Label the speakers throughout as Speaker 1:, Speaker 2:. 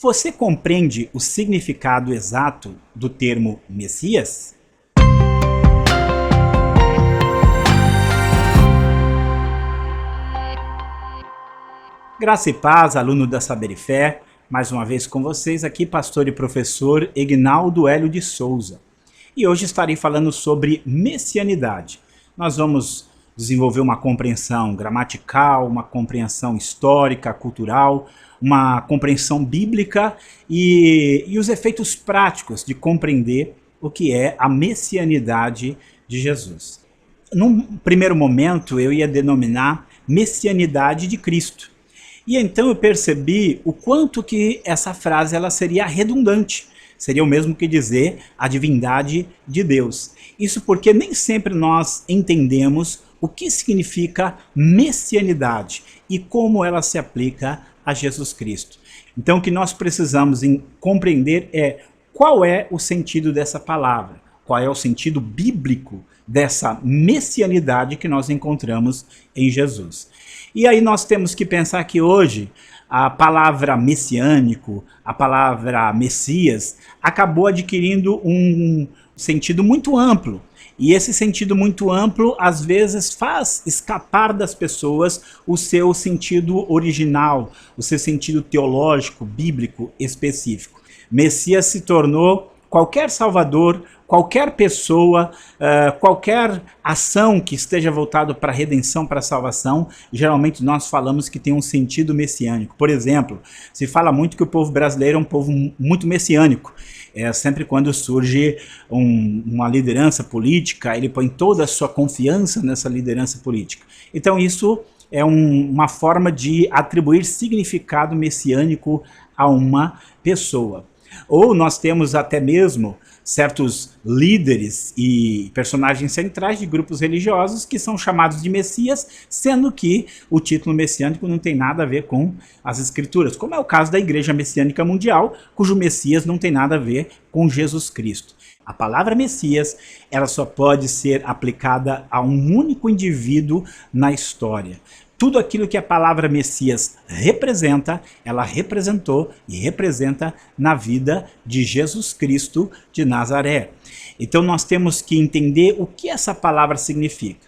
Speaker 1: Você compreende o significado exato do termo Messias? Graça e paz, aluno da Saber e Fé, mais uma vez com vocês aqui, pastor e professor Egnaldo Hélio de Souza. E hoje estarei falando sobre messianidade. Nós vamos desenvolver uma compreensão gramatical, uma compreensão histórica, cultural, uma compreensão bíblica e os efeitos práticos de compreender o que é a messianidade de Jesus. Num primeiro momento eu ia denominar messianidade de Cristo. E então eu percebi o quanto que essa frase ela seria redundante. Seria o mesmo que dizer a divindade de Deus. Isso porque nem sempre nós entendemos o que significa messianidade e como ela se aplica a Jesus Cristo. Então o que nós precisamos compreender é qual é o sentido dessa palavra, qual é o sentido bíblico dessa messianidade que nós encontramos em Jesus. E aí nós temos que pensar que hoje a palavra messiânico, a palavra Messias, acabou adquirindo um sentido muito amplo. E esse sentido muito amplo, às vezes, faz escapar das pessoas o seu sentido original, o seu sentido teológico, bíblico, específico. Messias se tornou qualquer salvador, qualquer pessoa, qualquer ação que esteja voltada para a redenção, para a salvação, geralmente nós falamos que tem um sentido messiânico. Por exemplo, se fala muito que o povo brasileiro é um povo muito messiânico. Sempre quando surge uma liderança política, ele põe toda a sua confiança nessa liderança política. Então isso é uma forma de atribuir significado messiânico a uma pessoa. Ou nós temos até mesmo certos líderes e personagens centrais de grupos religiosos que são chamados de Messias, sendo que o título messiânico não tem nada a ver com as Escrituras, como é o caso da Igreja Messiânica Mundial, cujo Messias não tem nada a ver com Jesus Cristo. A palavra Messias, ela só pode ser aplicada a um único indivíduo na história. Tudo aquilo que a palavra Messias representa, ela representou e representa na vida de Jesus Cristo de Nazaré. Então nós temos que entender o que essa palavra significa.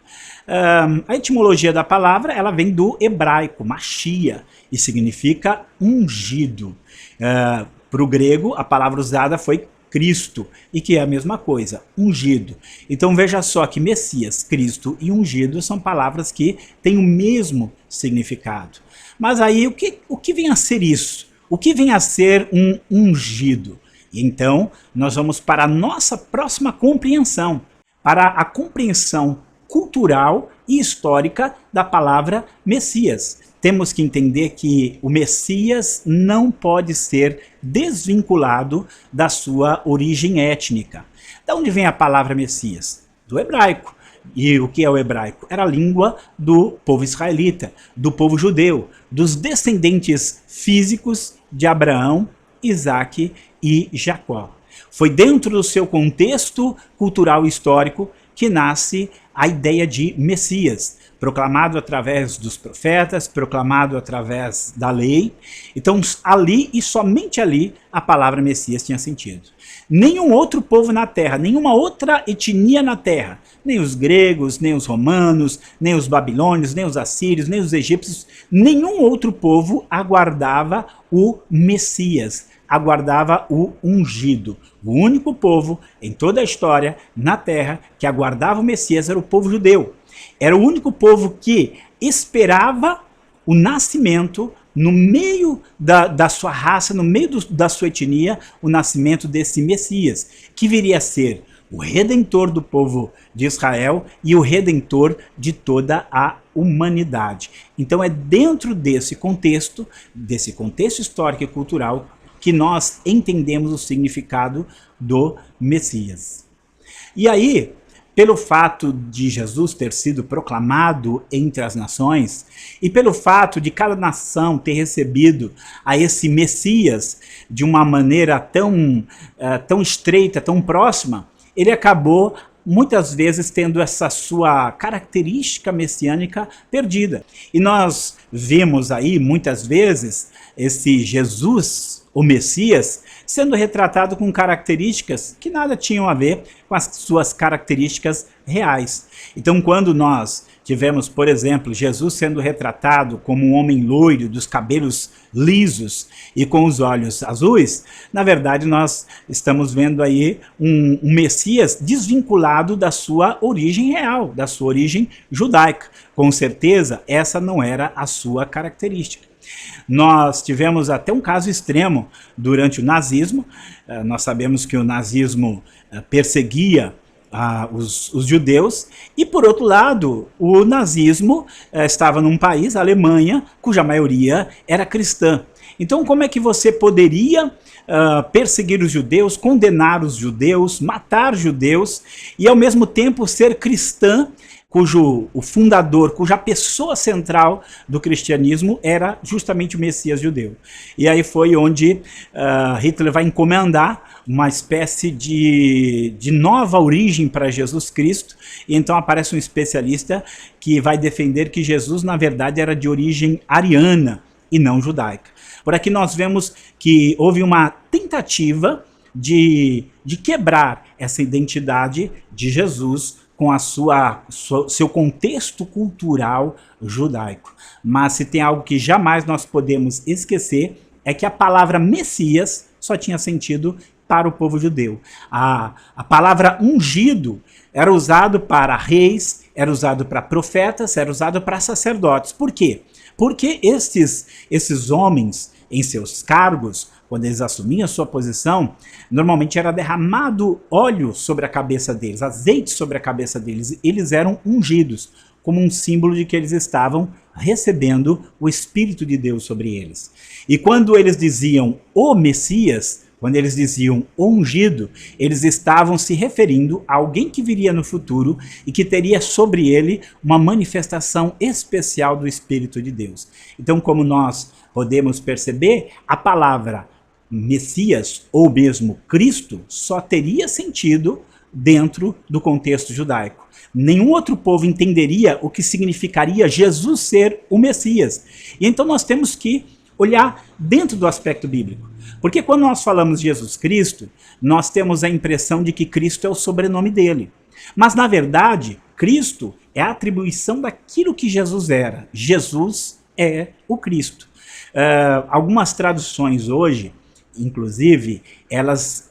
Speaker 1: A etimologia da palavra ela vem do hebraico, Machia, e significa ungido. Para o grego, a palavra usada foi Cristo, e que é a mesma coisa, ungido. Então veja só que Messias, Cristo e ungido são palavras que têm o mesmo significado. Mas aí o que vem a ser isso? O que vem a ser um ungido? Então nós vamos para a nossa próxima compreensão, para a compreensão cultural e histórica da palavra Messias. Temos que entender que o Messias não pode ser desvinculado da sua origem étnica. De onde vem a palavra Messias? Do hebraico. E o que é o hebraico? Era a língua do povo israelita, do povo judeu, dos descendentes físicos de Abraão, Isaque e Jacó. Foi dentro do seu contexto cultural e histórico que nasce a ideia de Messias, proclamado através dos profetas, proclamado através da lei. Então ali e somente ali a palavra Messias tinha sentido. Nenhum outro povo na terra, nenhuma outra etnia na terra, nem os gregos, nem os romanos, nem os babilônios, nem os assírios, nem os egípcios, nenhum outro povo aguardava o Messias, aguardava o ungido. O único povo em toda a história na terra que aguardava o Messias era o povo judeu. Era o único povo que esperava o nascimento no meio da sua raça, no meio da sua etnia, o nascimento desse Messias, que viria a ser o Redentor do povo de Israel e o Redentor de toda a humanidade. Então é dentro desse contexto histórico e cultural, que nós entendemos o significado do Messias. E aí, pelo fato de Jesus ter sido proclamado entre as nações, e pelo fato de cada nação ter recebido a esse Messias de uma maneira tão estreita, tão próxima, ele acabou muitas vezes tendo essa sua característica messiânica perdida. E nós vemos aí muitas vezes esse Jesus o Messias, sendo retratado com características que nada tinham a ver com as suas características reais. Então, quando nós tivemos, por exemplo, Jesus sendo retratado como um homem loiro, dos cabelos lisos e com os olhos azuis, na verdade nós estamos vendo aí um Messias desvinculado da sua origem real, da sua origem judaica. Com certeza, essa não era a sua característica. Nós tivemos até um caso extremo durante o nazismo. Nós sabemos que o nazismo perseguia os judeus, e por outro lado, o nazismo estava num país, a Alemanha, cuja maioria era cristã. Então, como é que você poderia perseguir os judeus, condenar os judeus, matar judeus, e ao mesmo tempo ser cristã, o fundador, cuja pessoa central do cristianismo era justamente o Messias judeu? E aí foi onde Hitler vai encomendar uma espécie de nova origem para Jesus Cristo, e então aparece um especialista que vai defender que Jesus, na verdade, era de origem ariana e não judaica. Por aqui nós vemos que houve uma tentativa de quebrar essa identidade de Jesus com seu contexto cultural judaico. Mas se tem algo que jamais nós podemos esquecer, é que a palavra Messias só tinha sentido para o povo judeu. A palavra ungido era usado para reis, era usado para profetas, era usado para sacerdotes. Por quê? Porque esses homens, em seus cargos, quando eles assumiam a sua posição, normalmente era derramado óleo sobre a cabeça deles, azeite sobre a cabeça deles. Eles eram ungidos, como um símbolo de que eles estavam recebendo o Espírito de Deus sobre eles. E quando eles diziam o Messias, quando eles diziam o ungido, eles estavam se referindo a alguém que viria no futuro e que teria sobre ele uma manifestação especial do Espírito de Deus. Então, como nós podemos perceber, a palavra Messias, ou mesmo Cristo, só teria sentido dentro do contexto judaico. Nenhum outro povo entenderia o que significaria Jesus ser o Messias. E então nós temos que olhar dentro do aspecto bíblico. Porque quando nós falamos de Jesus Cristo, nós temos a impressão de que Cristo é o sobrenome dele. Mas, na verdade, Cristo é a atribuição daquilo que Jesus era. Jesus é o Cristo. Algumas traduções hoje, inclusive, elas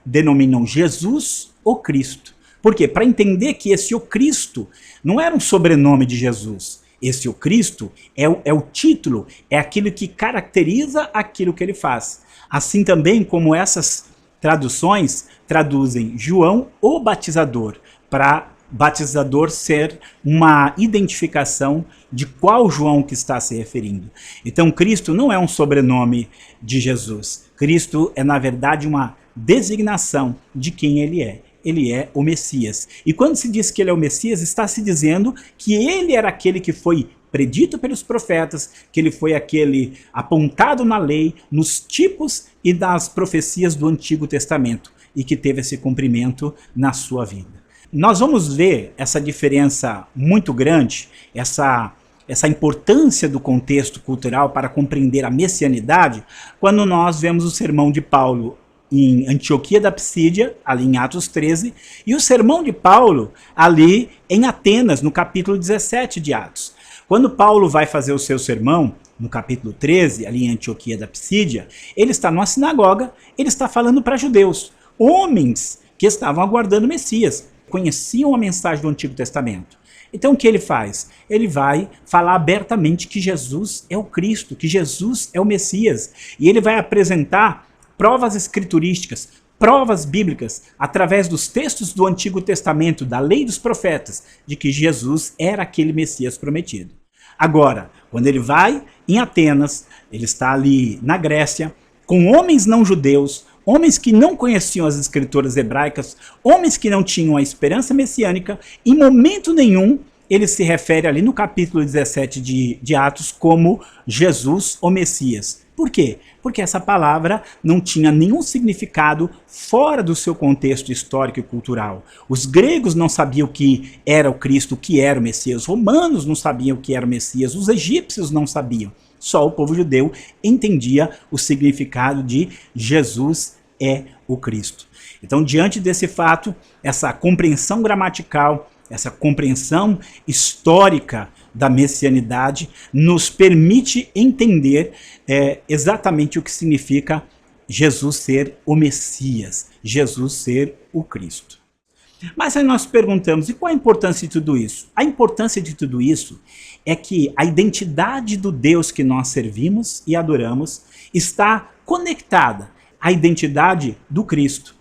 Speaker 1: denominam Jesus o Cristo. Por quê? Para entender que esse o Cristo não era um sobrenome de Jesus. Esse o Cristo é o título, é aquilo que caracteriza aquilo que ele faz. Assim também como essas traduções traduzem João o Batizador, para batizador ser uma identificação de qual João que está se referindo. Então Cristo não é um sobrenome de Jesus. Cristo é, na verdade, uma designação de quem ele é. Ele é o Messias. E quando se diz que ele é o Messias, está se dizendo que ele era aquele que foi predito pelos profetas, que ele foi aquele apontado na lei, nos tipos e das profecias do Antigo Testamento, e que teve esse cumprimento na sua vida. Nós vamos ver essa diferença muito grande, essa importância do contexto cultural para compreender a messianidade, quando nós vemos o sermão de Paulo em Antioquia da Psídia, ali em Atos 13, e o sermão de Paulo ali em Atenas, no capítulo 17 de Atos. Quando Paulo vai fazer o seu sermão, no capítulo 13, ali em Antioquia da Psídia, ele está numa sinagoga, ele está falando para judeus, homens que estavam aguardando o Messias, conheciam a mensagem do Antigo Testamento. Então o que ele faz? Ele vai falar abertamente que Jesus é o Cristo, que Jesus é o Messias, e ele vai apresentar provas escriturísticas, provas bíblicas, através dos textos do Antigo Testamento, da lei dos profetas, de que Jesus era aquele Messias prometido. Agora, quando ele vai em Atenas, ele está ali na Grécia, com homens não judeus, homens que não conheciam as escrituras hebraicas, homens que não tinham a esperança messiânica, em momento nenhum ele se refere ali no capítulo 17 de Atos como Jesus, o Messias. Por quê? Porque essa palavra não tinha nenhum significado fora do seu contexto histórico e cultural. Os gregos não sabiam o que era o Cristo, o que era o Messias. Os romanos não sabiam o que era o Messias. Os egípcios não sabiam. Só o povo judeu entendia o significado de Jesus é o Cristo. Então, diante desse fato, essa compreensão gramatical, essa compreensão histórica da messianidade nos permite entender exatamente o que significa Jesus ser o Messias, Jesus ser o Cristo. Mas aí nós perguntamos, e qual a importância de tudo isso? A importância de tudo isso é que a identidade do Deus que nós servimos e adoramos está conectada à identidade do Cristo.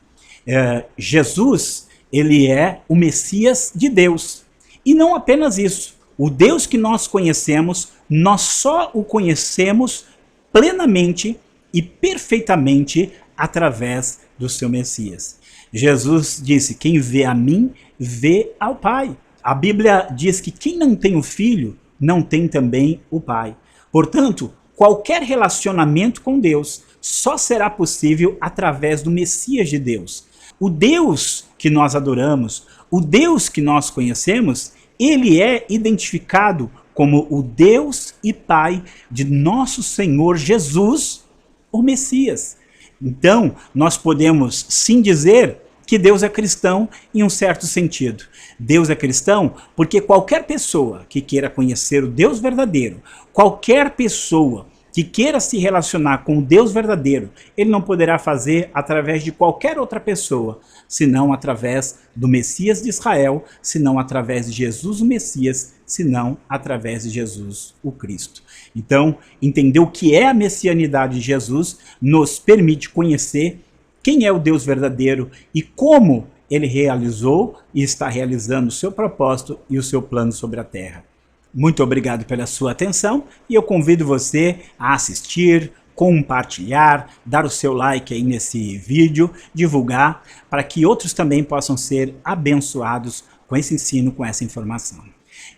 Speaker 1: Jesus, ele é o Messias de Deus. E não apenas isso. O Deus que nós conhecemos, nós só o conhecemos plenamente e perfeitamente através do seu Messias. Jesus disse, quem vê a mim, vê ao Pai. A Bíblia diz que quem não tem o Filho, não tem também o Pai. Portanto, qualquer relacionamento com Deus só será possível através do Messias de Deus. O Deus que nós adoramos, o Deus que nós conhecemos, ele é identificado como o Deus e Pai de nosso Senhor Jesus, o Messias. Então, nós podemos sim dizer que Deus é cristão em um certo sentido. Deus é cristão porque qualquer pessoa que queira conhecer o Deus verdadeiro, qualquer pessoa que queira se relacionar com o Deus verdadeiro, ele não poderá fazer através de qualquer outra pessoa, senão através do Messias de Israel, senão através de Jesus o Messias, senão através de Jesus o Cristo. Então, entender o que é a messianidade de Jesus nos permite conhecer quem é o Deus verdadeiro e como ele realizou e está realizando o seu propósito e o seu plano sobre a terra. Muito obrigado pela sua atenção e eu convido você a assistir, compartilhar, dar o seu like aí nesse vídeo, divulgar, para que outros também possam ser abençoados com esse ensino, com essa informação.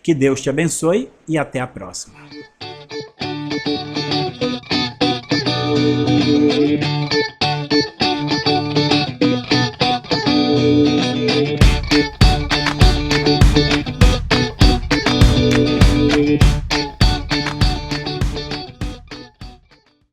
Speaker 1: Que Deus te abençoe e até a próxima.